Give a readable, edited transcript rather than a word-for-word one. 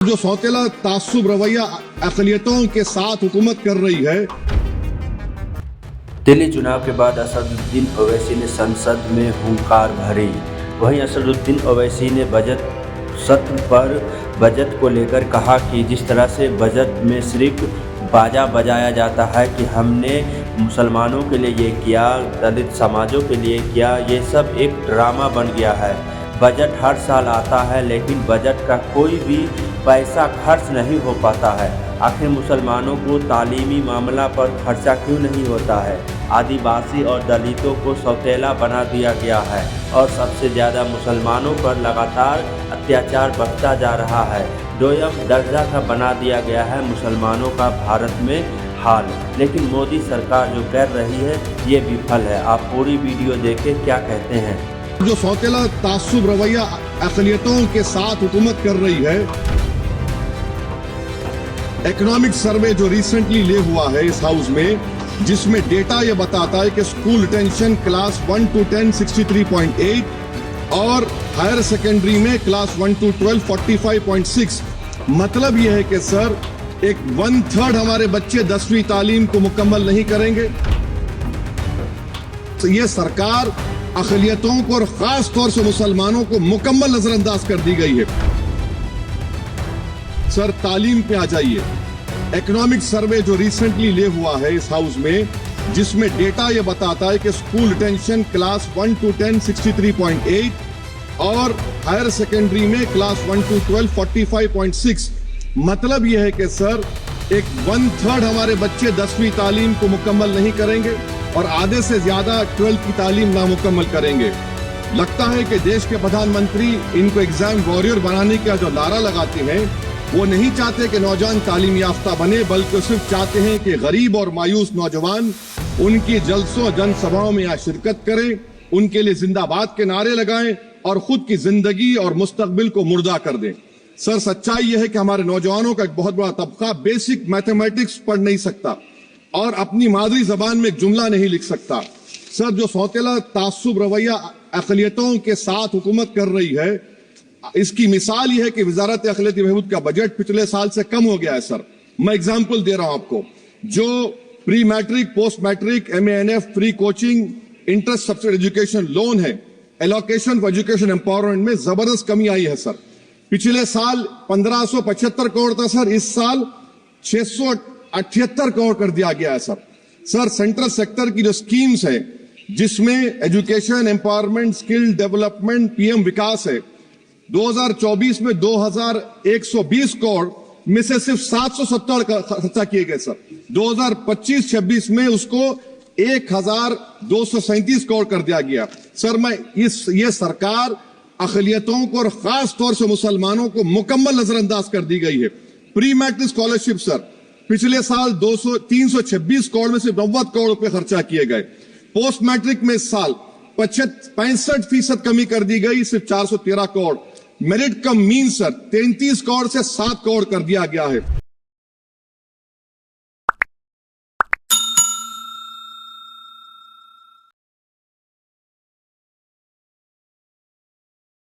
जो सौतेला तासुब रवैया अक़लियतों के साथ हुकूमत कर रही है। दिल्ली चुनाव के बाद असदुद्दीन ओवैसी ने संसद में हुंकार भरी। वहीं असदुद्दीन ओवैसी ने बजट सत्र पर बजट को लेकर कहा कि जिस तरह से बजट में सिर्फ बाजा बजाया जाता है कि हमने मुसलमानों के लिए ये किया, दलित समाजों के लिए किया, ये सब एक ड्रामा बन गया है। बजट हर साल आता है लेकिन बजट का कोई भी पैसा खर्च नहीं हो पाता है। आखिर मुसलमानों को तालीमी मामला पर खर्चा क्यों नहीं होता है? आदिवासी और दलितों को सौतेला बना दिया गया है और सबसे ज़्यादा मुसलमानों पर लगातार अत्याचार बढ़ता जा रहा है। दोयम दर्जा का बना दिया गया है मुसलमानों का भारत में हाल। लेकिन मोदी सरकार जो कर रही है ये विफल है। आप पूरी वीडियो देखें क्या कहते हैं। जो सौतेला तासुब रवैया अक़लियतों के साथ हुकूमत कर रही है। इकोनॉमिक सर्वे जो रिसेंटली ले हुआ है इस हाउस में, जिसमें डेटा ये बताता है कि स्कूल रिटेंशन क्लास 1 to 10 63.8 और हायर सेकेंडरी में क्लास 1 to 12 45.6। मतलब ये है कि सर एक 1/3 हमारे बच्चे 10वीं तालीम को मुकम्मल नहीं करेंगे। तो ये सरकार अक़लियतों को और खास तौर से मुसलमानों को मुकम्मल नजरअंदाज कर दी गई है। सर तालीम पे आ जाइए। इकोनॉमिक सर्वे जो रिसेंटली ले हुआ है इस हाउस में, जिसमें डेटा ये बताता है कि स्कूल रिटेंशन क्लास 1 to 10 63.8 और हायर सेकेंडरी में क्लास 1 to 12 45.6। मतलब यह है कि सर एक 1/3 हमारे बच्चे 10वीं तालीम को मुकम्मल नहीं करेंगे और आधे से ज्यादा 12th की तालीम नामुकम्मल करेंगे। लगता है कि देश के प्रधानमंत्री इनको एग्जाम वॉरियर बनाने का जो नारा लगाते हैं, वो नहीं चाहते कि नौजवान तालीम याफ्ता बने, बल्कि सिर्फ चाहते हैं कि गरीब और मायूस नौजवान उनकी जलसों जनसभाओं में यहाँ शिरकत करें, उनके लिए जिंदाबाद के नारे लगाएं और खुद की जिंदगी और मुस्तकबिल को मुर्दा कर दें। सर सच्चाई यह है कि हमारे नौजवानों का एक बहुत बड़ा तबका बेसिक मैथमेटिक्स पढ़ नहीं सकता और अपनी मादरी जबान में एक जुमला नहीं लिख सकता। सर जो सौतेला तासुब रवैया अक़लियतों के साथ हुकूमत कर रही है, इसकी मिसाल यह है कि वजारत अक़लियती बहबूद का बजट पिछले साल से कम हो गया है। सर मैं एग्जाम्पल दे रहा हूं आपको। जो pre matric, post matric, MANF, free coaching, interest subsidy education loan है, एलोकेशन फॉर एजुकेशन एम्पावरमेंट में जबरदस्त कमी आई है। सर पिछले साल 1575 करोड़ था सर, इस साल 678 करोड़ कर दिया गया है। सर सेंट्रल सेक्टर की जो स्कीम्स है, जिसमें education, empowerment, skill development, PM विकास है, 2024 में 2120 करोड़ में से सिर्फ 770 खर्चा किए गए। सर 2025-26 में उसको 1237 करोड़ कर दिया गया। सर ये सरकार अक़लियतों को और खास तौर से मुसलमानों को मुकम्मल नजरअंदाज कर दी गई है। प्री मैट्रिक स्कॉलरशिप सर पिछले साल 326 करोड़ में सिर्फ 90 करोड़ रुपए खर्चा किए गए। पोस्ट मैट्रिक में इस साल 65% कमी कर दी गई, सिर्फ 413 करोड़। मेरिट कम मीन सर 33 करोड़ से 7 करोड़ कर दिया गया है।